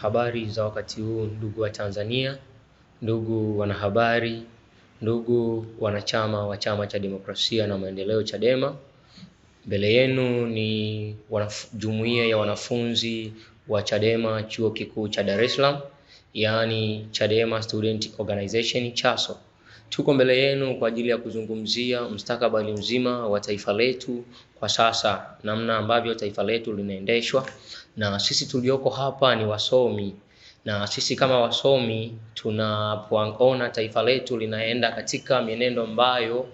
Habari za wakati huu ndugu wa Tanzania, ndugu wanahabari, ndugu wanachama wa Chama cha Demokrasia na Maendeleo Chadema. Mbele yenu ni jumuiya ya wanafunzi wa Chadema Chuo Kikuu cha Dar es Salaam, yaani Chadema Student Organization CHASO. Tuko mbele yenu kwa ajili ya kuzungumzia mustakabali mzima wa taifa letu kwa sasa, namna ambavyo taifa letu linaendeshwa, na sisi tulioko hapa ni wasomi, na sisi kama wasomi tunapoona taifa letu linaenda katika mienendo ambayo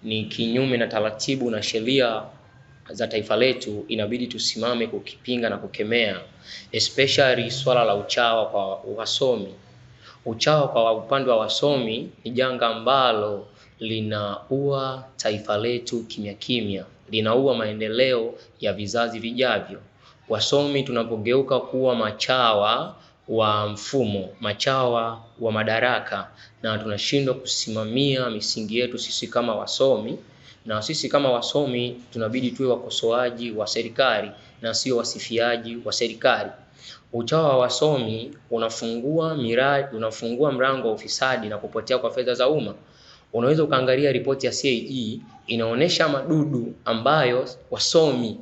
ni kinyume na taratibu na sheria za taifa letu, inabidi tusimame kukipinga na kukemea, especially swala la uchawa kwa wasomi. Uchawa kwa upande wa wasomi ni janga ambalo linaua taifa letu kimya kimya, linaua maendeleo ya vizazi vijavyo. Wasomi tunapogeuka kuwa machawa wa mfumo, machawa wa madaraka, na tunashindwa kusimamia misingi yetu sisi kama wasomi, na sisi kama wasomi tunabidi tuwe wakosoaji wa serikali na sio wasifiaji wa serikali. Uchawa wa wasomi unafungua mlango wa ufisadi na kupotea kwa fedha za umma. Unaweza ukaangalia ripoti ya CAG, inaonesha madudu ambayo wasomi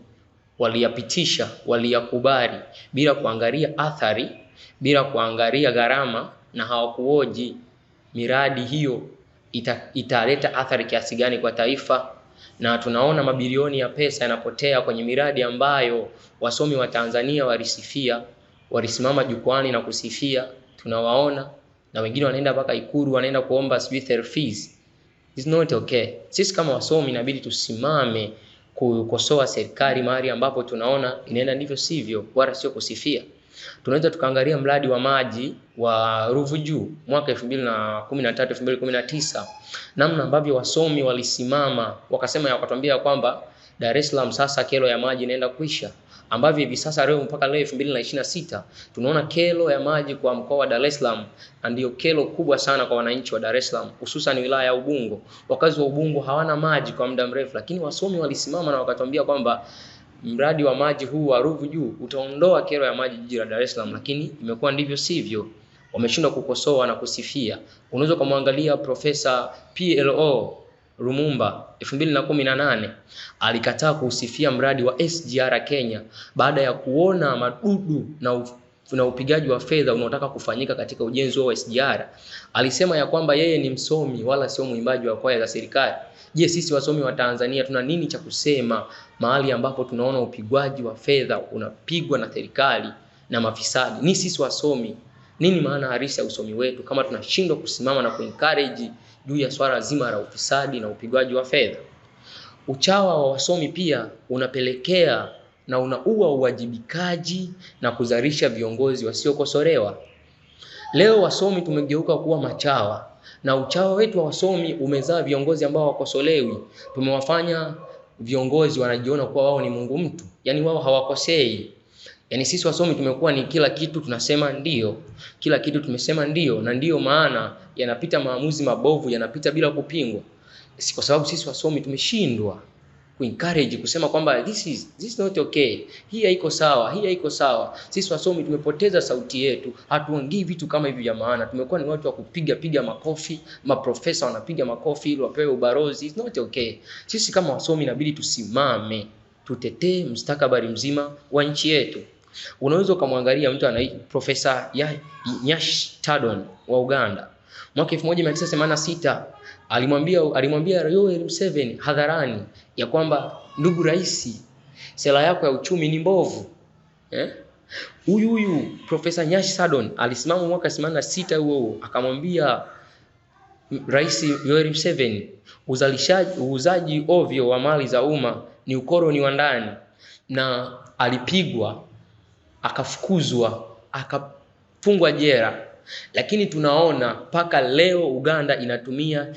waliyapitisha, waliyakubali bila kuangalia athari, bila kuangalia gharama, na hawakuoji miradi hiyo italeta athari kiasi gani kwa taifa. Na tunaona mabilioni ya pesa yanapotea kwenye miradi ambayo wasomi wa Tanzania walisimama jukwani na kusifia. Tunawaona na wengine wanaenda mpaka Ikulu, wanaenda kuomba fees. It's not okay. Sisi kama wasomi inabidi tusimame kukosoa serikali mahali ambapo tunaona inaenda ndivyo sivyo, wala sio kusifia. Tunaweza tukaangalia mradi wa maji wa Ruvu Juu mwaka 2013 2019, namna ambavyo wasomi walisimama wakatuambia kwamba Dar es Salaam sasa kero ya maji inaenda kuisha, ambavyo hivi sasa leo mpaka leo 2026 tunaona kero ya maji kwa mkoa wa Dar es Salaam ndio kero kubwa sana kwa wananchi wa Dar es Salaam, hususan wilaya ya Ubungo. Wakazi wa Ubungo hawana maji kwa muda mrefu, lakini wasomi walisimama na wakatuambia kwamba mradi wa maji huu wa Ruvu Juu utaondoa kero ya maji jiji la Dar es Salaam, lakini imekuwa ndivyo sivyo. Wameshindwa kukosoa na kusifia. Unaweza kumwangalia Profesa PLO Lumumba 2018 alikataa kusifia mradi wa SGR Kenya baada ya kuona madudu na upigaji wa fedha unaotaka kufanyika katika ujenzi wa SGR. Alisema ya kwamba yeye ni msomi wala sio mwimbaji wa kwaya za serikali. Je, sisi wasomi wa Tanzania tuna nini cha kusema mahali ambapo tunaona upigwaji wa fedha unapigwa na serikali na mafisadi? Ni sisi wasomi, nini maana halisi ya usomi wetu kama tunashindwa kusimama na kuencourage juu ya swala zima la ufisadi na upigwaji wa fedha? Uchawa wa wasomi pia unapelekea na unaua uwajibikaji na kuzalisha viongozi wasiokosolewa. Leo wasomi tumegeuka kuwa machawa, na uchawa wetu wa wasomi umezaa viongozi ambao wakosolewi. Tumewafanya viongozi wanajiona kuwa wao ni Mungu mtu, yani wao hawakosei. Yani sisi wasomi tumekuwa ni kila kitu tunasema ndio, kila kitu tumesema ndio, na ndio maana yanapita maamuzi mabovu, yanapita bila kupingwa. Kwa sababu sisi wasomi tumeshindwa kuencourage kusema kwamba this is not okay, hii haiko sawa, hii haiko sawa. Sisi wasomi tumepoteza sauti yetu, hatuongei vitu kama hivi vya maana. Tumekuwa ni watu wa kupiga makofi, maprofesa wanapiga makofi ili wapewe ubarozi. It's not okay. Sisi kama wasomi inabidi tusimame, tutetee mustakabali mzima wa nchi yetu. Unaweza kumwangalia mtu anaitwa Profesa Nyash Tadon wa Uganda. Mwaka 1986 alimwambia Yoweri Museveni hadharani ya kwamba, ndugu rais, sera yako ya uchumi ni mbovu. Huyu Profesa Nyash Tadon alisimama mwaka 86 huo akamwambia Rais Yoweri Museveni, uuzaji ovyo wa mali za umma ni ukoloni wa ndani, na alipigwa, akafukuzwa, akafungwa jela. Lakini tunaona paka leo Uganda inatumia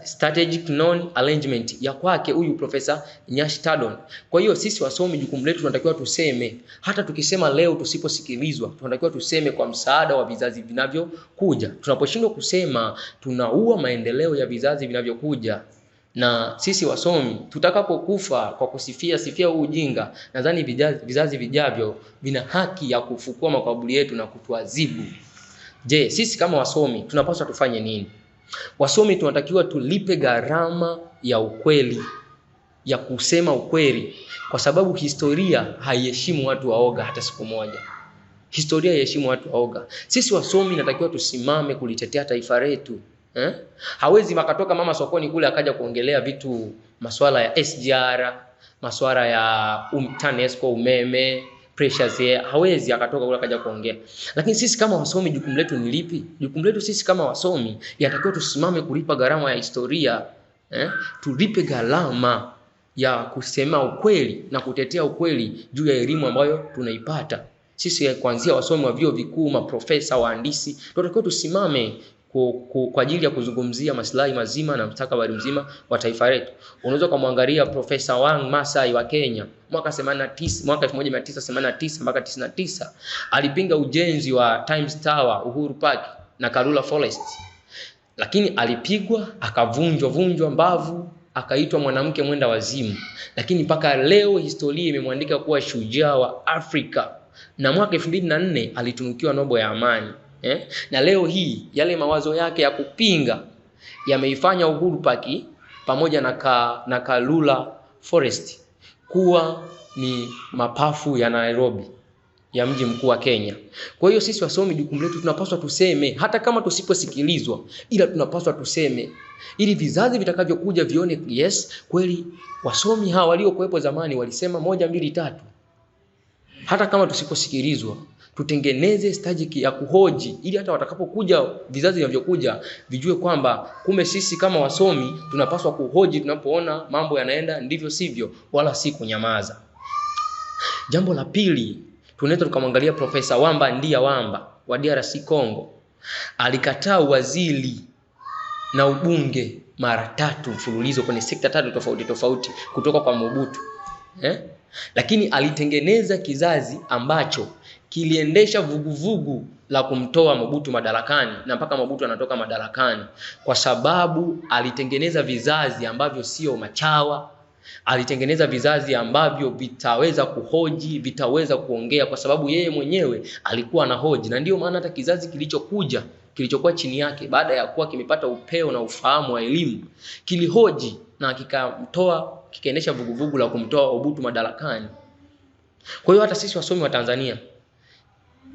strategic non-alignment ya kwake huyu Profesa Nyash Tadon. Kwa hiyo sisi wasomi jukumu letu tunatakiwa tuseme, hata tukisema leo tusiposikilizwa, tunatakiwa tuseme kwa msaada wa vizazi vinavyokuja. Tunaposhindwa kusema, tunaua maendeleo ya vizazi vinavyokuja. Na sisi wasomi tutakapokufa kwa sifia huu ujinga, nadhani vizazi vijavyo vina haki ya kufukua makaburi yetu na kutuadhibu. Je, sisi kama wasomi tunapaswa tufanye nini? Wasomi tunatakiwa tulipe gharama ya ukweli, ya kusema ukweli, kwa sababu historia haiheshimu watu waoga hata siku moja. Historia haiheshimu watu waoga. Sisi wasomi natakiwa tusimame kulitetea taifa letu. Hawezi makatoka mama sokoni kule akaja kuongelea vitu masuala ya SGR, masuala ya TANESCO, umeme, pressures, hawezi akatoka kule akaja kuongea. Lakini sisi kama wasomi jukumu letu ni lipi? Jukumu letu sisi kama wasomi yatakiwa tusimame kulipa gharama ya historia. Tulipe gharama ya kusema ukweli na kutetea ukweli juu ya elimu ambayo tunaipata. Sisi kuanzia wasomi wa vyuo vikuu, maprofesa, wahandisi, tunatakiwa tusimame kwa ajili ya kuzungumzia maslahi mazima na mustakabali mzima wa taifa letu. Unaweza kumwangalia Profesa Wang Masai wa Kenya mwaka 1989 mpaka 99 alipinga ujenzi wa Times Tower, Uhuru Park na Karura Forest. Lakini alipigwa, akavunjwa mbavu, akaitwa mwanamke mwenda wazimu. Lakini mpaka leo historia imemwandika kuwa shujaa wa Afrika. Na mwaka 2004 alitunukiwa Nobel ya amani. Na leo hii yale mawazo yake ya kupinga yameifanya Uhuru Park pamoja na Karura Forest kuwa ni mapafu ya Nairobi, ya mji mkuu wa Kenya. Kwa hiyo sisi wasomi jukumu letu tunapaswa tuseme, hata kama tusiposikilizwa, ila tunapaswa tuseme ili vizazi vitakavyokuja vione yes kweli wasomi hawa waliokuwepo zamani walisema 1 2 3. Hata kama tusiposikilizwa, tutengeneze stage ya kuhoji ili hata watakapokuja vizazi vinavyokuja vijue kwamba kumbe sisi kama wasomi tunapaswa kuhoji tunapoona mambo yanaenda ndivyo sivyo, wala si kunyamaza. Jambo la pili, tunaweza tukamwangalia Profesa Wamba Ndia Wamba wa DRC Congo. Alikataa waziri na ubunge mara 3 mfululizo kwenye sekta 3 tofauti kutoka kwa Mobutu. Lakini alitengeneza kizazi ambacho kiliendesha vuguvugu la kumtoa Mobutu madarakani na mpaka Mobutu anatoka madarakani, kwa sababu alitengeneza vizazi ambavyo sio machawa. Alitengeneza vizazi ambavyo vitaweza kuhoji, vitaweza kuongea, kwa sababu yeye mwenyewe alikuwa anahoji. Na ndio maana hata kizazi kilichokuwa chini yake baada ya kuwa kimepata upeo na ufahamu wa elimu kilihoji na kikaendesha vuguvugu la kumtoa Mobutu madarakani. Kwa hiyo hata sisi wasomi wa Tanzania,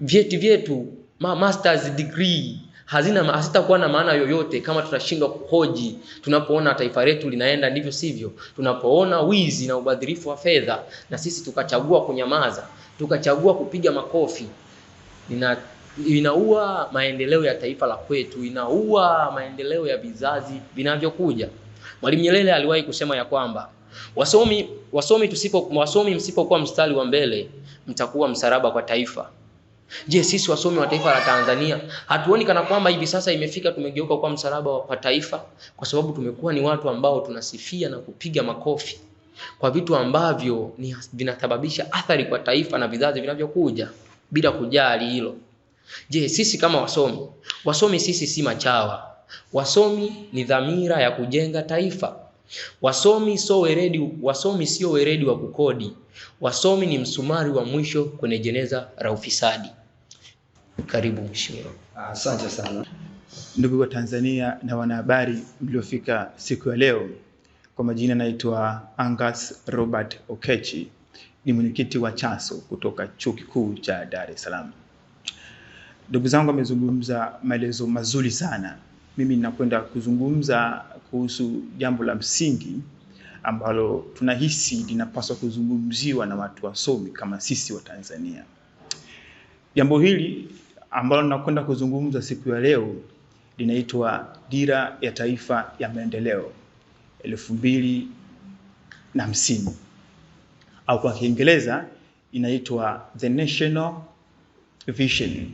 vyeti vyetu masters degree hazitakuwa na maana yoyote kama tutashindwa kuhoji tunapoona taifa letu linaenda ndivyo sivyo, tunapoona wizi na ubadhirifu wa fedha na sisi tukachagua kunyamaza, tukachagua kupiga makofi. Inaua maendeleo ya taifa la kwetu, inaua maendeleo ya vizazi vinavyokuja. Mwalimu Nyerere aliwahi kusema ya kwamba wasomi msipokuwa mstari wa mbele mtakuwa msalaba kwa taifa. Je, sisi wasomi wa taifa la Tanzania hatuoni kana kwamba hivi sasa imefika tumegeuka kwa msalaba kwa taifa, kwa sababu tumekuwa ni watu ambao tunasifia na kupiga makofi kwa vitu ambavyo vinasababisha athari kwa taifa na vizazi vinavyokuja bila kujali hilo. Je, sisi kama wasomi sisi si machawa. Wasomi ni dhamira ya kujenga taifa. Wasomi sio weredi wa kukodi. Wasomi ni msumari wa mwisho kwenye jeneza la ufisadi. Karibu mheshimiwa. Asante sana. Ndugu wa Tanzania na wanahabari mliofika siku ya leo, kwa majina naitwa Angus Robert Okechi, ni mwenyekiti wa CHASO kutoka Chuo Kikuu cha Dar es Salaam. Ndugu zangu wamezungumza maelezo mazuri sana. Mimi ninakwenda kuzungumza kuhusu jambo la msingi ambalo tunahisi linapaswa kuzungumziwa na watu wasomi kama sisi wa Tanzania. Jambo hili ambalo ninakwenda kuzungumza siku ya leo linaitwa Dira ya Taifa ya Maendeleo 2050, au kwa Kiingereza inaitwa The National Vision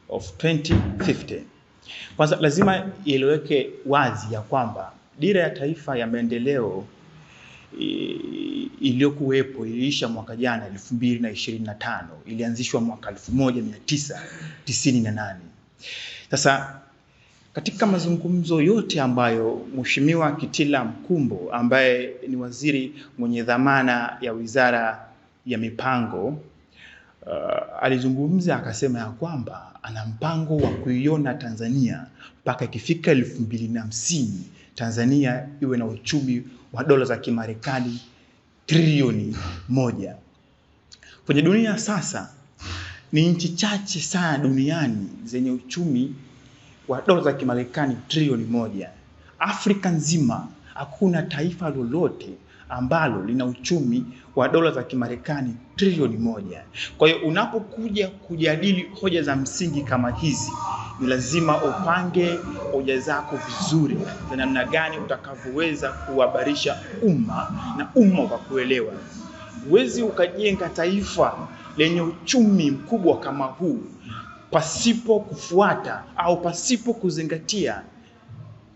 of 2050. Kwanza lazima ieleweke wazi ya kwamba Dira ya Taifa ya Maendeleo iliyokuwepo iliisha mwaka jana 2025, ilianzishwa mwaka 1998. Sasa Katika mazungumzo yote ambayo Mheshimiwa Kitila Mkumbo ambaye ni waziri mwenye dhamana ya Wizara ya Mipango alizungumza akasema ya kwamba ana mpango wa kuiona Tanzania mpaka ikifika 2050 Tanzania iwe na uchumi wa dola za Kimarekani trilioni 1. Kwenye dunia sasa ni nchi chache sana duniani zenye uchumi wa dola za Kimarekani trilioni 1. Afrika nzima hakuna taifa lolote ambalo lina uchumi wa dola za Kimarekani trilioni 1. Kwa hiyo unapokuja kujadili hoja za msingi kama hizi, ni lazima upange hoja zako vizuri za namna gani utakavyoweza kuhabarisha umma na umma ukakuelewa. Huwezi ukajenga taifa lenye uchumi mkubwa kama huu pasipo kufuata au pasipo kuzingatia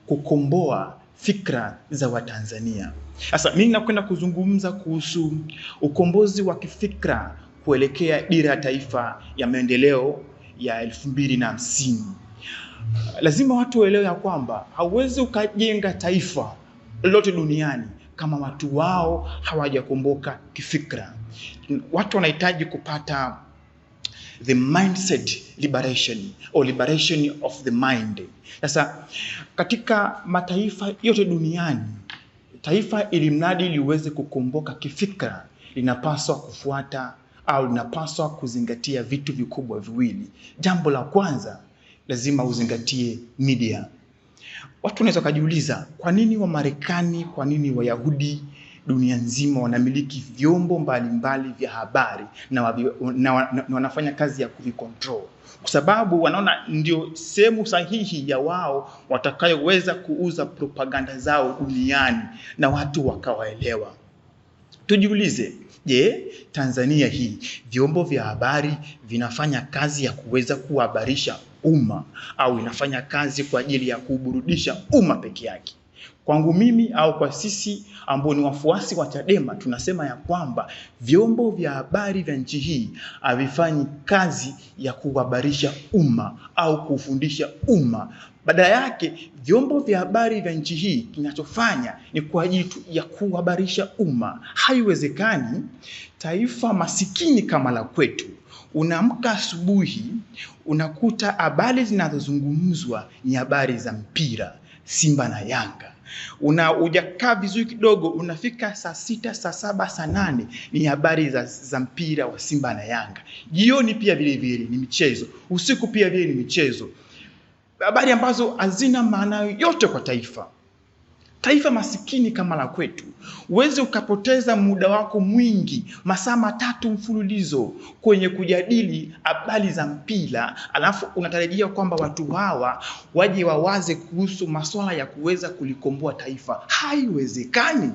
kukomboa fikra za Watanzania. Sasa mimi nakwenda kuzungumza kuhusu ukombozi wa kifikra kuelekea dira ya taifa ya maendeleo ya 2050. Lazima watu waelewe ya kwamba hauwezi ukajenga taifa lolote duniani kama watu wao hawajakomboka kifikra. Watu wanahitaji kupata the mindset liberation or liberation of the mind. Sasa katika mataifa yote duniani, taifa ili mradi liweze kukomboka kifikra linapaswa kufuata au linapaswa kuzingatia vitu vikubwa viwili. Jambo la kwanza, lazima uzingatie media. Watu wanaweza kujiuliza kwa nini wa Marekani, kwa nini Wayahudi dunia nzima wanamiliki vyombo mbalimbali vya habari na wanafanya kazi ya kuvicontrol? Kwa sababu wanaona ndio sehemu sahihi ya wao watakayoweza kuuza propaganda zao duniani na watu wakawaelewa. Tujiulize, je, Tanzania hii vyombo vya habari vinafanya kazi ya kuweza kuhabarisha umma au inafanya kazi kwa ajili ya kuburudisha umma peke yake? Kwangu mimi au kwa sisi ambao ni wafuasi wa Chadema tunasema ya kwamba vyombo vya habari vya nchi hii havifanyi kazi ya kuhabarisha umma au kufundisha umma. Badala yake vyombo vya habari vya nchi hii kinachofanya ni kwa ajili ya kuhabarisha umma. Haiwezekani taifa masikini kama la kwetu unaamka asubuhi unakuta habari zinazozungumzwa ni habari za mpira, Simba na Yanga. Unakaa vizuri kidogo unafika saa 6, saa 7, saa 8 ni habari za mpira wa Simba na Yanga. Jioni pia vile vile ni michezo, usiku pia vile ni michezo. Habari ambazo hazina maana yote kwa taifa. Taifa masikini kama la kwetu, uweze ukapoteza muda wako mwingi, masaa 3 mfululizo kwenye kujadili habari za mpira, alafu unatarajia kwamba watu hawa waje wawaze kuhusu masuala ya kuweza kulikomboa taifa. Haiwezekani.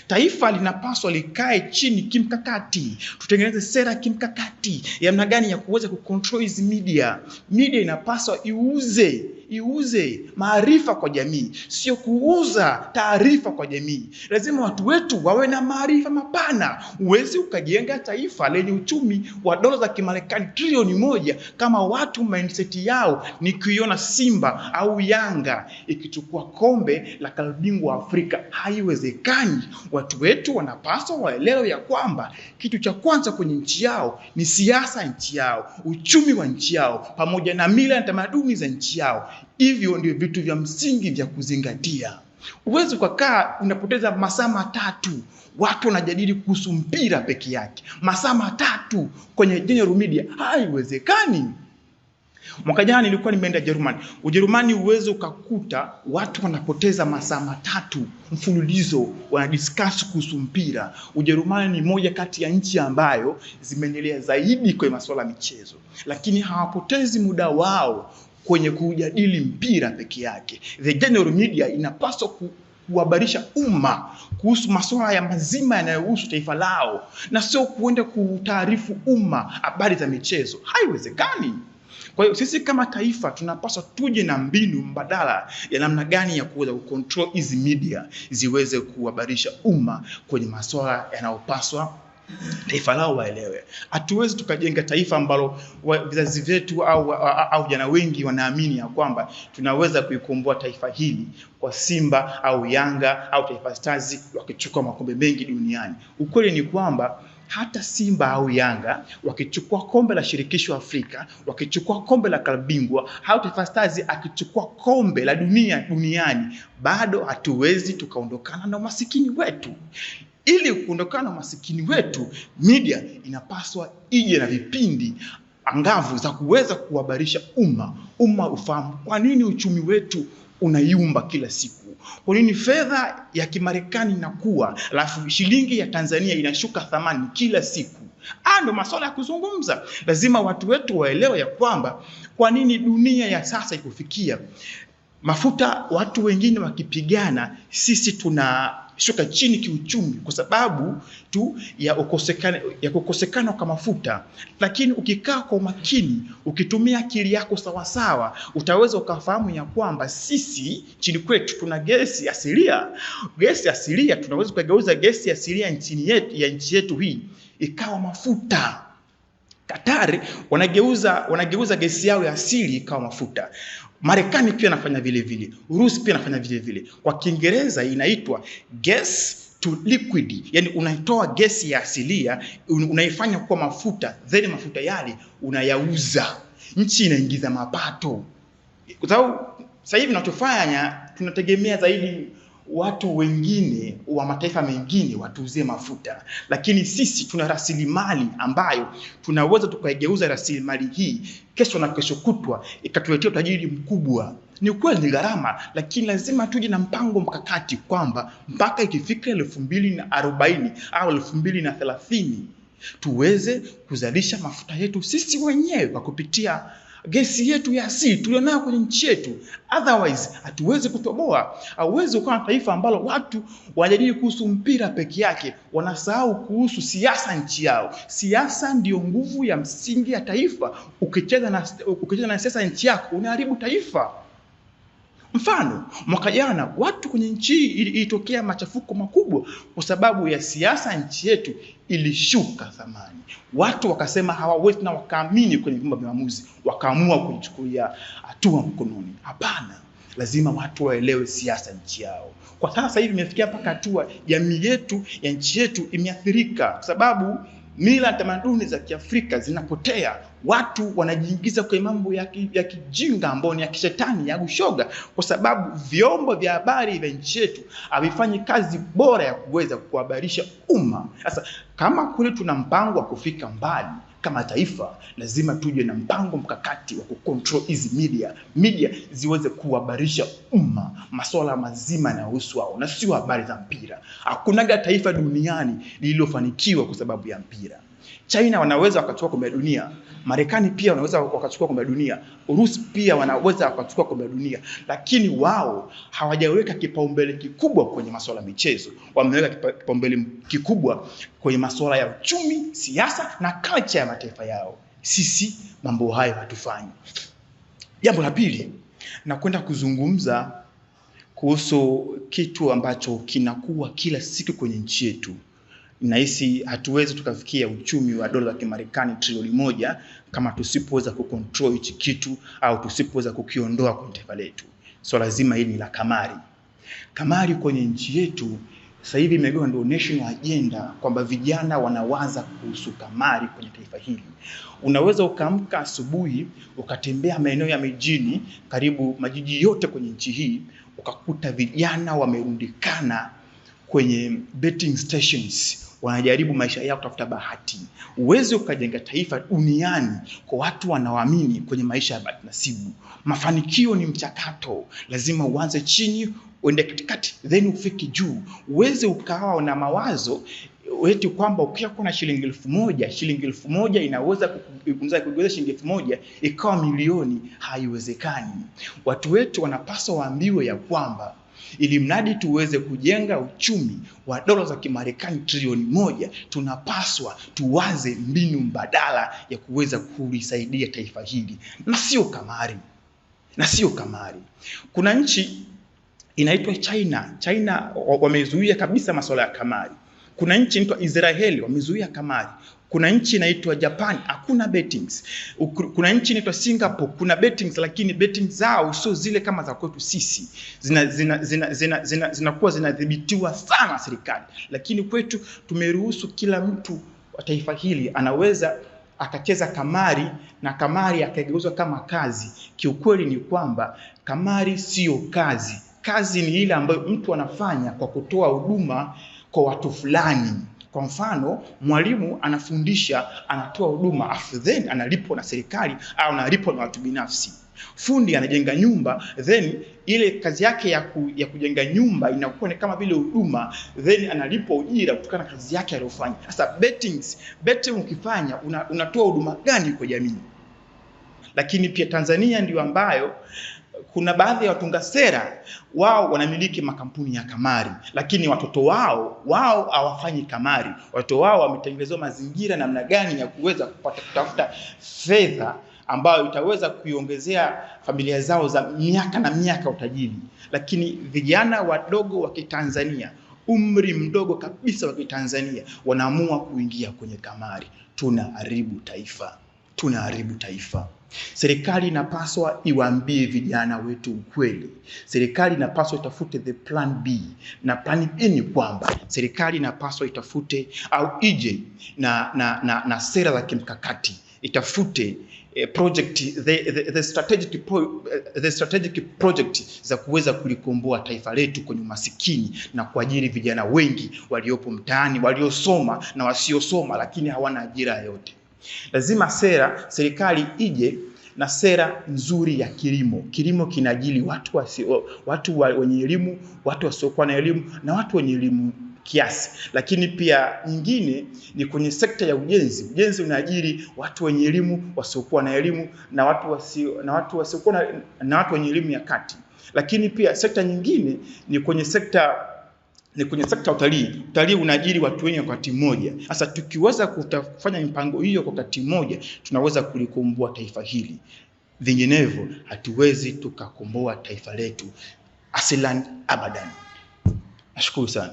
Taifa linapaswa likae chini kimkakati, tutengeneze sera kimkakati ya namna gani ya kuweza kucontrol hizi media. Media inapaswa iuze maarifa kwa jamii, sio kuuza taarifa kwa jamii. Lazima watu wetu wawe na maarifa mapana. Uwezi ukajenga taifa lenye uchumi wa dola za Kimarekani trilioni 1 kama watu mindset yao ni kuiona Simba au Yanga ikichukua kombe la klabu bingwa Afrika. Haiwezekani. Watu wetu wanapaswa waelewe ya kwamba kitu cha kwanza kwenye nchi yao ni siasa nchi yao, uchumi wa nchi yao, pamoja na mila na tamaduni za nchi yao. Hivyo ndio vitu vya msingi vya kuzingatia. Uwezi ukakaa unapoteza masaa 3 watu wanajadili kuhusu mpira peke yake, masaa 3 kwenye general media. Haiwezekani. Mwaka jana nilikuwa nimeenda Jerumani. Ujerumani uwezo ukakuta watu wanapoteza masaa 3 mfululizo wanadiscuss kuhusu mpira. Ujerumani ni moja kati ya nchi ambayo zimeendelea zaidi kwa masuala ya michezo, lakini hawapotezi muda wao kwenye kujadili mpira peke yake. The general media inapaswa kuhabarisha umma kuhusu masuala ya mazima yanayohusu taifa lao na sio kuenda kutaarifu umma habari za michezo. Haiwezekani. Kwa hiyo sisi kama taifa tunapaswa tuje na mbinu mbadala ya namna gani ya kuweza kucontrol hizi media ziweze kuhabarisha umma kwenye masuala yanayopaswa taifa lao waelewe. Hatuwezi tukajenga taifa ambalo vizazi vyetu au vijana wengi wanaamini ya kwamba tunaweza kuikomboa taifa hili kwa Simba au Yanga au Taifa Stars wakichukua makombe mengi duniani. Ukweli ni kwamba hata Simba au Yanga wakichukua kombe la shirikisho Afrika, wakichukua kombe la klabu bingwa, au Taifa Stars akichukua kombe la duniani, bado hatuwezi tukaondokana na umasikini wetu. Ili kuondokana na umasikini wetu, media inapaswa ije na vipindi angavu za kuweza kuhabarisha umma ufahamu kwa nini uchumi wetu unayumba kila siku. Kwa nini fedha ya Kimarekani inakuwa alafu shilingi ya Tanzania inashuka thamani kila siku? Ndio masuala ya kuzungumza. Lazima watu wetu waelewe ya kwamba kwa nini dunia ya sasa ikufikia mafuta watu wengine wakipigana, sisi tunashuka chini kiuchumi kwa sababu tu ya kukosekana kwa mafuta. Lakini ukikaa kwa makini, ukitumia akili yako sawasawa, utaweza ukafahamu ya kwamba sisi chini kwetu tuna gesi asilia. Gesi asilia tunaweza kugeuza gesi asilia nchi yetu hii ikawa mafuta. Katari wanageuza gesi yao ya asili ikawa mafuta. Marekani pia anafanya vile vile. Urusi pia anafanya vile vile. Kwa Kiingereza inaitwa gas to liquid. Yani unaitoa gesi ya asilia, unaifanya kuwa mafuta, then mafuta yale unayauza. Nchi inaingiza mapato. Kwa sababu sasa hivi tunachofanya tunategemea zaidi watu wengine wa mataifa mengine watuuzie mafuta, lakini sisi tuna rasilimali ambayo tunaweza tukaigeuza rasilimali hii kesho na kesho kutwa ikatuletea utajiri mkubwa. Ni kweli ni gharama, lakini lazima tuje na mpango mkakati kwamba mpaka ikifika 2040 au 2030 tuweze kuzalisha mafuta yetu sisi wenyewe kwa kupitia gesi yetu ya asili tulionayo kwenye nchi yetu. Otherwise hatuwezi kutoboa. Hauwezi kuwa na taifa ambalo watu wanajadili kuhusu mpira peke yake, wanasahau kuhusu siasa nchi yao. Siasa ndio nguvu ya msingi ya taifa. Ukicheza na siasa nchi yako unaharibu taifa. Mfano, mwaka jana watu kwenye nchi ilitokea machafuko makubwa kwa sababu ya siasa nchi yetu ilishuka thamani. Watu wakasema hawawezi na wakaamini kwenye vyombo vya maamuzi, wakaamua kujichukulia hatua mkononi. Hapana, lazima watu waelewe siasa nchi yao. Kwa sasa hivi imefikia mpaka hatua jamii yetu ya nchi yetu imeathirika kwa sababu mila tamaduni za Kiafrika zinapotea. Watu wanajiingiza kwenye mambo ya kijinga ambayo ni ya kishetani, ya ushoga, kwa sababu vyombo vya habari vya nchi yetu havifanyi kazi bora ya kuweza kuhabarisha umma. Sasa kama kule tuna mpango wa kufika mbali kama taifa, lazima tuje na mpango mkakati wa kucontrol hizi media ziweze kuhabarisha umma masuala mazima yanayohusu wao na sio habari za mpira. Hakunaga taifa duniani lililofanikiwa kwa sababu ya mpira. China wanaweza wakachukua kombe la dunia, Marekani pia wanaweza wakachukua kombe la dunia, Urusi pia wanaweza wakachukua kombe la dunia, lakini wao hawajaweka kipaumbele kikubwa kwenye masuala ya michezo. Wameweka kipaumbele kikubwa kwenye masuala ya uchumi, siasa na culture ya mataifa yao. Sisi mambo hayo hatufanyi. Jambo la pili, na kwenda kuzungumza kuhusu kitu ambacho kinakuwa kila siku kwenye nchi yetu. Nahisi hatuwezi tukafikia uchumi wa dola za Kimarekani trilioni 1 kama tusipoweza kucontrol hichi kitu au tusipoweza kukiondoa kwenye taifa letu. So lazima hili ni la kamari. Kamari kwenye nchi yetu sasa hivi imekuwa ndio national agenda kwamba vijana wanawaza kuhusu kamari kwenye taifa hili. Unaweza ukaamka asubuhi ukatembea maeneo ya mijini, karibu majiji yote kwenye nchi hii, ukakuta vijana wamerundikana kwenye betting stations, wanajaribu maisha yao kutafuta bahati. Uweze ukajenga taifa duniani kwa watu wanaoamini kwenye maisha ya bahati nasibu. Mafanikio ni mchakato, lazima uanze chini, uende katikati, then ufike juu. Uweze ukawa na mawazo eti kwamba ukiwa na shilingi 1000 inaweza kugeuza shilingi 1000 ikawa milioni. Haiwezekani. Watu wetu wanapaswa waambiwe ya kwamba ili mradi tuweze kujenga uchumi wa dola za Kimarekani trilioni 1, tunapaswa tuwaze mbinu mbadala ya kuweza kulisaidia taifa hili na sio kamari. Kuna nchi inaitwa China. China wamezuia kabisa masuala ya kamari. Kuna nchi inaitwa Israeli wamezuia kamari. Kuna nchi inaitwa Japan hakuna bettings. Kuna nchi inaitwa Singapore kuna bettings, lakini bettings zao sio zile kama za kwetu sisi. Zinakuwa zinadhibitiwa sana serikali. Lakini kwetu tumeruhusu kila mtu wa taifa hili anaweza akacheza kamari na kamari akageuzwa kama kazi. Kiukweli ni kwamba kamari sio kazi. Kazi ni ile ambayo mtu anafanya kwa kutoa huduma kwa watu fulani. Kwa mfano, mwalimu anafundisha, anatoa huduma, then analipwa na serikali au analipwa na watu binafsi. Fundi anajenga nyumba, then ile kazi yake ya kujenga nyumba inakuwa ni kama vile huduma, then analipwa ujira kutokana na kazi yake aliyofanya. Sasa betting ukifanya unatoa huduma gani kwa jamii? Lakini pia Tanzania ndio ambayo kuna baadhi ya watunga sera wao wanamiliki makampuni ya kamari, lakini watoto wao hawafanyi kamari. Watoto wao wametengenezwa mazingira namna gani ya kuweza kutafuta fedha ambayo itaweza kuiongezea familia zao za miaka na miaka utajiri. Lakini vijana wadogo wa Kitanzania, umri mdogo kabisa wa Kitanzania, wanaamua kuingia kwenye kamari. Tunaharibu taifa. Serikali inapaswa iwaambie vijana wetu ukweli. Serikali inapaswa itafute the plan B. Na plan B ni kwamba serikali inapaswa itafute au ije na sera za kimkakati. Itafute the strategic project za kuweza kulikomboa taifa letu kwenye umasikini na kuajiri vijana wengi waliopo mtaani, waliosoma na wasiosoma lakini hawana ajira yoyote. Lazima serikali ije na sera nzuri ya kilimo. Kilimo kinaajiri watu wenye elimu, watu wasiokuwa na elimu na watu wenye elimu kiasi. Lakini pia nyingine ni kwenye sekta ya ujenzi. Ujenzi unaajiri watu wenye elimu, wasiokuwa na elimu na watu wenye elimu ya kati. Lakini pia sekta nyingine ni kwenye sekta ya utalii. Utalii unaajiri watu wengi kwa wakati mmoja. Sasa tukiweza kufanya mipango hiyo kwa wakati mmoja, tunaweza kulikomboa taifa hili. Vinginevyo hatuwezi tukakomboa taifa letu asilan abadan. Nashukuru sana.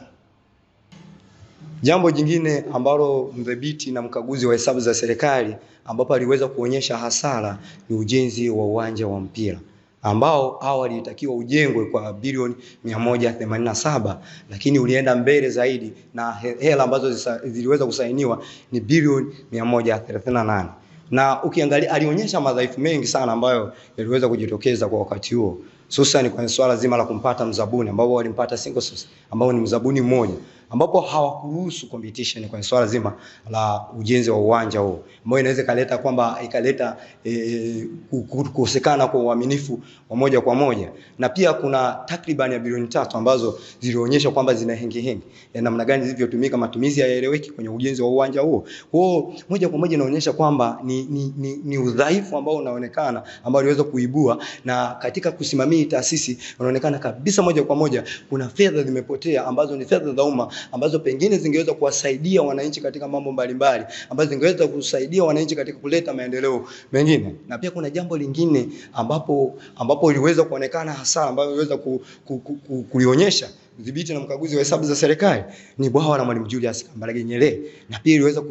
Jambo jingine ambalo mdhibiti na mkaguzi wa hesabu za serikali ambapo aliweza kuonyesha hasara ni ujenzi wa uwanja wa mpira ambao awali ilitakiwa ujengwe kwa bilioni 187, lakini ulienda mbele zaidi na hela ambazo ziliweza kusainiwa ni bilioni 138. Na ukiangalia alionyesha madhaifu mengi sana ambayo yaliweza kujitokeza kwa wakati huo, hususan kwa swala zima la kumpata mzabuni ambao walimpata single source ambao ni mzabuni mmoja, ambapo hawakuruhusu competition kwa swala zima la ujenzi wa uwanja huo, ambayo inaweza ikaleta kukosekana kwa uaminifu wa moja kwa moja. Na pia kuna takriban ya bilioni 3 ambazo zilionyesha kwamba zina hengi ya namna gani zilivyotumika, matumizi hayaeleweki kwenye ujenzi wa uwanja huo. Kwa hiyo moja kwa moja inaonyesha kwamba ni udhaifu ambao unaonekana ambao aliweza kuibua, na katika kusimamia taasisi unaonekana kabisa moja kwa moja kuna fedha zimepotea ambazo ni fedha za umma ambazo pengine zingeweza kuwasaidia wananchi katika mambo mbalimbali, ambazo zingeweza kusaidia wananchi katika kuleta maendeleo mengine. Na pia kuna jambo lingine ambapo iliweza kuonekana hasara ambayo iliweza kulionyesha mdhibiti na mkaguzi wa hesabu za serikali ni bwawa la Mwalimu Julius Kambarage Nyerere. Na pia iliweza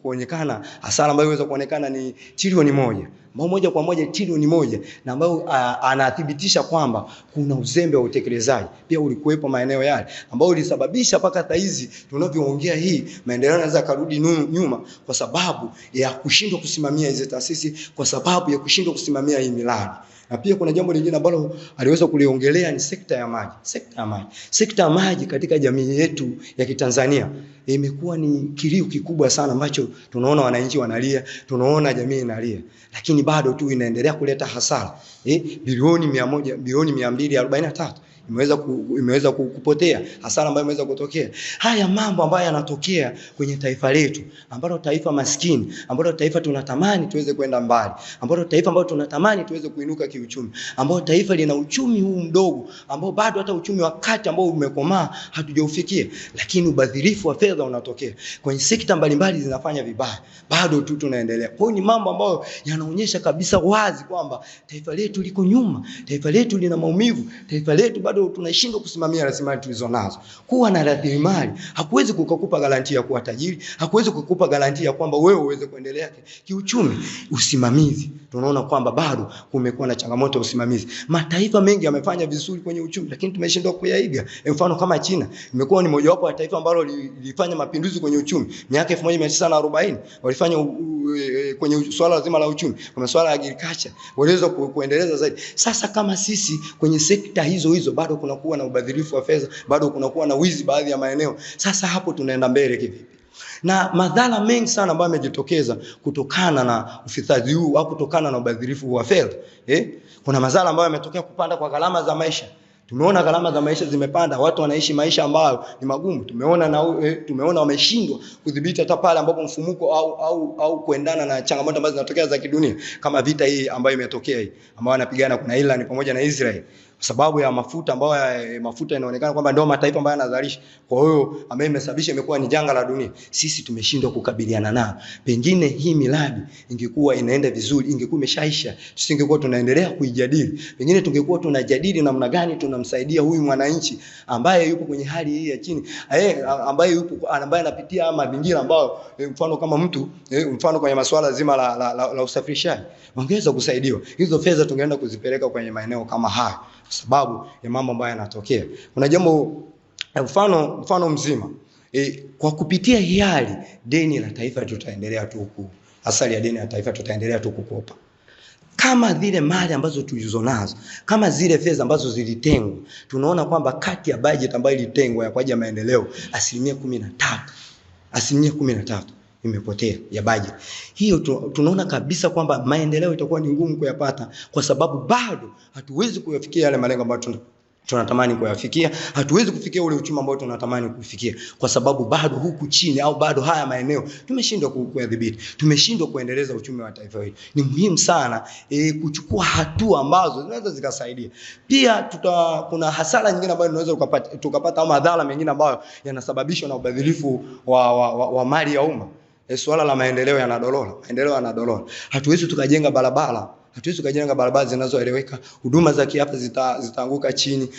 kuonekana hasara ambayo iliweza kuonekana ni trilioni 1. Moja kwa moja trilioni 1, na ambayo anathibitisha kwamba kuna uzembe wa utekelezaji pia ulikuwepo maeneo yale, ambao ulisababisha mpaka saizi tunavyoongea hii maendeleo yanaweza karudi nyuma kwa sababu ya kushindwa kusimamia hizo taasisi, kwa sababu ya kushindwa kusimamia hii miradi. Na pia kuna jambo lingine ambalo aliweza kuliongelea ni sekta ya maji. Sekta ya maji katika jamii yetu ya Kitanzania imekuwa ni kilio kikubwa sana ambacho tunaona wananchi wanalia, tunaona jamii inalia, lakini bado tu inaendelea kuleta hasara. Bilioni 243 imeweza kupotea, hasara ambayo imeweza kutokea. Haya mambo ambayo yanatokea kwenye taifa letu, ambalo taifa maskini, ambalo taifa tunatamani tuweze kwenda mbali, ambalo taifa ambalo tunatamani tuweze kuinuka kiuchumi, ambalo taifa lina uchumi huu mdogo, ambao bado hata uchumi wa kati ambao umekomaa hatujaufikia, lakini ubadhirifu wa fedha unatokea kwenye sekta mbalimbali zinafanya vibaya, bado tu tunaendelea. Kwa hiyo ni mambo ambayo yanaonyesha kabisa wazi kwamba taifa letu liko nyuma, taifa letu lina maumivu, taifa letu bado bado tunashindwa kusimamia rasilimali tulizonazo. Kuwa na rasilimali hakuwezi kukupa garantia ya kuwa tajiri, hakuwezi kukupa garantia ya kwamba wewe uweze kuendelea kiuchumi. Usimamizi, tunaona kwamba bado kumekuwa na changamoto ya usimamizi. Mataifa mengi yamefanya vizuri kwenye uchumi, lakini tumeshindwa kuyaiga. Mfano kama China, imekuwa ni mojawapo ya taifa ambalo lilifanya mapinduzi kwenye uchumi miaka 1940. Walifanya kwenye swala zima la uchumi, kwa swala la agriculture, waliweza kuendeleza zaidi. Sasa kama sisi kwenye sekta hizo bado kunakuwa na ubadhirifu wa fedha, bado kunakuwa na wizi baadhi ya maeneo, sasa hapo tunaenda mbele kivipi? Na madhara mengi sana ambayo yamejitokeza kutokana na ufisadi huu au kutokana na ubadhirifu wa fedha. Kuna madhara ambayo yametokea, kupanda kwa gharama za maisha. Tumeona gharama za maisha zimepanda, watu wanaishi maisha ambayo ni magumu. Tumeona wameshindwa kudhibiti hata pale ambapo mfumuko au kuendana na changamoto ambazo zinatokea za kidunia, kama vita hii ambayo imetokea hii, ambayo wanapigana kuna Iran pamoja na Israel, kwa sababu ya mafuta ambayo mafuta inaonekana kwamba ndio mataifa ambayo yanazalisha. Kwa hiyo ambayo imesababisha imekuwa ni janga la dunia. Sisi tumeshindwa kukabiliana nao. Pengine hii miradi ingekuwa inaenda vizuri, ingekuwa imeshaisha, tusingekuwa tunaendelea kuijadili. Pengine tungekuwa tunajadili namna gani tunamsaidia huyu mwananchi ambaye yupo kwenye hali hii ya chini, ambaye anapitia mazingira ambayo mfano kama mtu mfano kwenye masuala zima la usafirishaji, wangeweza kusaidiwa. Hizo fedha tungeenda kuzipeleka kwenye maeneo kama haya, kwa sababu ya mambo ambayo yanatokea. Kuna jambo mfano mzima, kwa kupitia hiari deni la taifa tutaendelea tu asali ya deni la taifa tutaendelea tu kukopa. Kama zile mali ambazo tulizonazo, kama zile fedha ambazo zilitengwa, tunaona kwamba kati ya budget ambayo ilitengwa ya kwa ajili ya maendeleo, 13% imepotea ya budget. Hiyo tunaona kabisa kwamba maendeleo itakuwa ni ngumu kuyapata, kwa sababu bado hatuwezi kuyafikia yale malengo ambayo tunatamani kuyafikia. Hatuwezi kufikia ule uchumi ambao tunatamani kufikia, kwa sababu bado huku chini au bado haya maeneo tumeshindwa kuyadhibiti, tumeshindwa kuendeleza uchumi wa taifa hili. Ni muhimu sana kuchukua hatua ambazo zinaweza zikasaidia. Pia kuna hasara nyingine ambayo tunaweza tukapata au madhara mengine ambayo yanasababishwa na ubadhirifu wa mali ya umma. Swala la maendeleo yanadorora. Hatuwezi tukajenga barabara, zinazoeleweka, huduma za kiafya zitaanguka chini,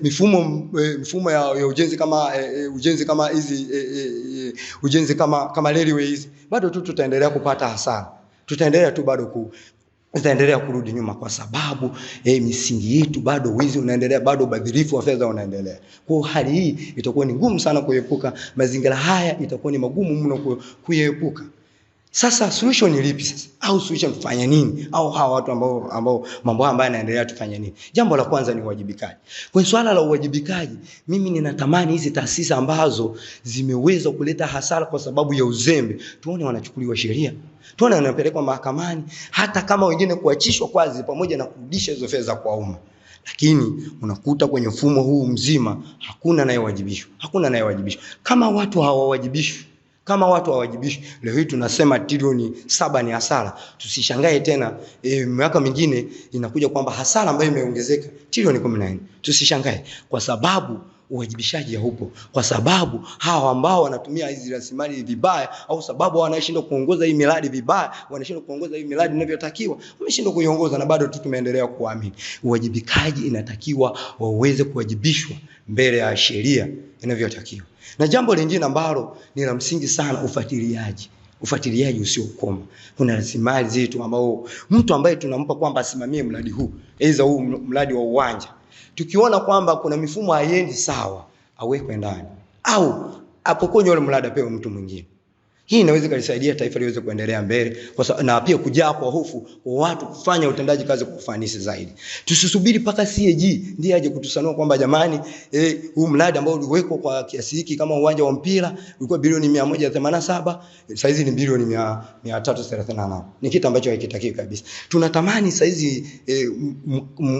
mifumo ya ujenzi kama ujenzi kama railways, bado tutaendelea kupata hasara. Tutaendelea tu bado itaendelea kurudi nyuma, kwa sababu misingi yetu bado, wizi unaendelea, bado ubadhirifu wa fedha unaendelea. Kwa hali hii itakuwa ni ngumu sana kuepuka. Mazingira haya itakuwa ni magumu mno kuepuka. Sasa solution ni lipi sasa? Au solution tufanye nini? Au hawa watu ambao mambo haya yanaendelea tufanye nini? Jambo la kwanza ni uwajibikaji. Kwa swala la uwajibikaji, mimi ninatamani hizi taasisi ambazo zimeweza kuleta hasara kwa sababu ya uzembe, tuone wanachukuliwa sheria, tuone wanapelekwa mahakamani, hata kama wengine kuachishwa kazi pamoja na kurudisha hizo fedha kwa umma. Lakini unakuta kwenye mfumo huu mzima hakuna anayewajibishwa. Kama watu hawawajibishwi, leo hii tunasema trilioni 7 ni hasara. Tusishangae tena miaka mingine inakuja kwamba hasara ambayo imeongezeka trilioni 14. Tusishangae, kwa sababu uwajibishaji haupo, kwa sababu hawa ambao wanatumia hizi rasilimali vibaya, au sababu wanashindwa kuongoza hii miradi vibaya, wanashindwa kuongoza hii miradi inavyotakiwa, wameshindwa kuiongoza, na bado tumeendelea kuamini. Uwajibikaji inatakiwa waweze kuwajibishwa mbele ya sheria inavyotakiwa. Na jambo lingine ambalo ni la msingi sana, ufuatiliaji usiokoma. Kuna rasilimali zetu ambao mtu ambaye tunampa kwamba asimamie mradi huu, aidha huu mradi wa uwanja, tukiona kwamba kuna mifumo haiendi sawa, awekwe ndani au apokonye ule mradi apewe mtu mwingine. Hii inaweza kusaidia taifa liweze kuendelea mbele, na pia kujaa kwa hofu wa watu kufanya utendaji kazi kwa ufanisi zaidi. Tusisubiri paka CAG ndiye aje kutusanua kwamba jamani, huu mradi ambao uliwekwa kwa kiasi hiki, kama uwanja wa mpira ulikuwa bilioni 187, sasa hizi ni bilioni 338. Ni kitu ambacho hakitakiwi kabisa. Tunatamani sasa hizi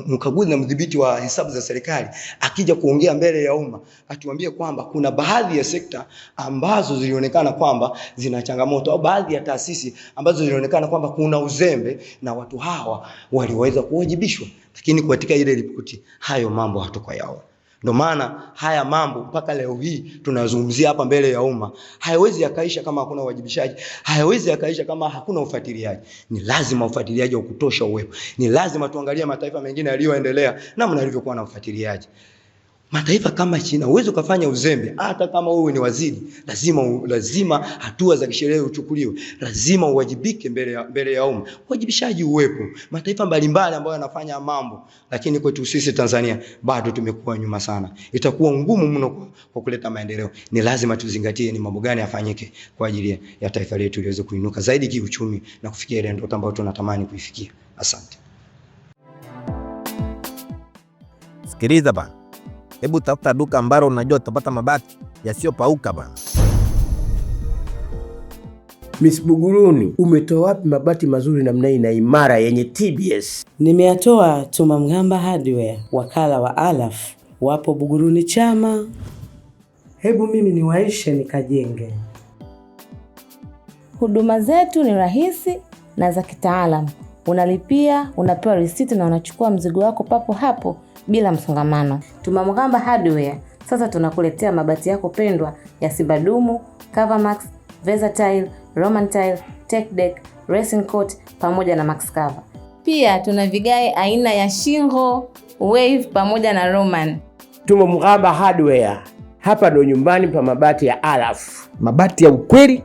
mkaguzi na mdhibiti wa hesabu za serikali akija kuongea mbele ya umma atuambie kwamba kuna baadhi ya sekta ambazo zilionekana kwamba zina changamoto, au baadhi ya taasisi ambazo zilionekana kwamba kuna uzembe na watu hawa waliweza kuwajibishwa. Lakini katika ile ripoti hayo mambo hatukuyaona. Ndio maana haya mambo mpaka leo hii tunazungumzia hapa mbele ya umma hayawezi yakaisha kama hakuna uwajibishaji, hayawezi yakaisha kama hakuna ufuatiliaji. Ni lazima ufuatiliaji wa kutosha uwepo. Ni lazima tuangalie mataifa mengine yaliyoendelea namna yalivyokuwa na ufuatiliaji. Mataifa kama China uwezo kufanya uzembe, hata kama wewe ni waziri, lazima hatua za kisheria uchukuliwe, lazima uwajibike mbele ya umma, wajibishaji uwepo. Mataifa mbalimbali ambayo yanafanya mambo, lakini kwetu sisi Tanzania bado tumekuwa nyuma sana. Itakuwa ngumu mno kwa kuleta maendeleo. Ni lazima tuzingatie ni mambo gani yafanyike kwa ajili ya taifa letu liweze kuinuka zaidi kiuchumi na kufikia ile ndoto ambayo tunatamani kuifikia. Asante. Sikiliza bana. Hebu tafuta duka ambalo unajua utapata mabati yasiyopauka bana. Miss Buguruni, umetoa wapi mabati mazuri namna hii na imara yenye TBS? Nimeyatoa Tumamgamba Hardware, wakala wa Alaf, wapo Buguruni Chama. Hebu mimi niwaishe nikajenge. Huduma zetu ni rahisi na za kitaalamu. Unalipia, unapewa risiti na unachukua mzigo wako papo hapo bila msongamano. Tumamgamba Hardware sasa tunakuletea mabati yako pendwa ya Sibadumu, Covermax, Versatile, Roman Tile, Tech Deck, Racing Coat pamoja na Max Cover. Pia tuna vigae aina ya Shingo, Wave pamoja na Roman. Tumamgamba Hardware, hapa ndo nyumbani pa mabati ya Alaf. Mabati ya ukweli,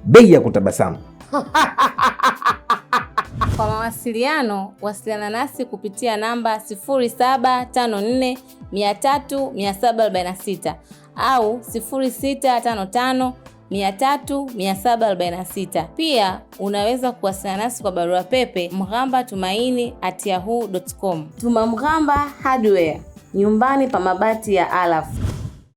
bei ya kutabasamu. Kwa mawasiliano, wasiliana nasi kupitia namba 0754 300 746 au 0655 300 746. Pia unaweza kuwasiliana nasi kwa barua pepe mghambatumaini@yahoo.com. Tumamgamba Hardware, nyumbani pa mabati ya Alaf.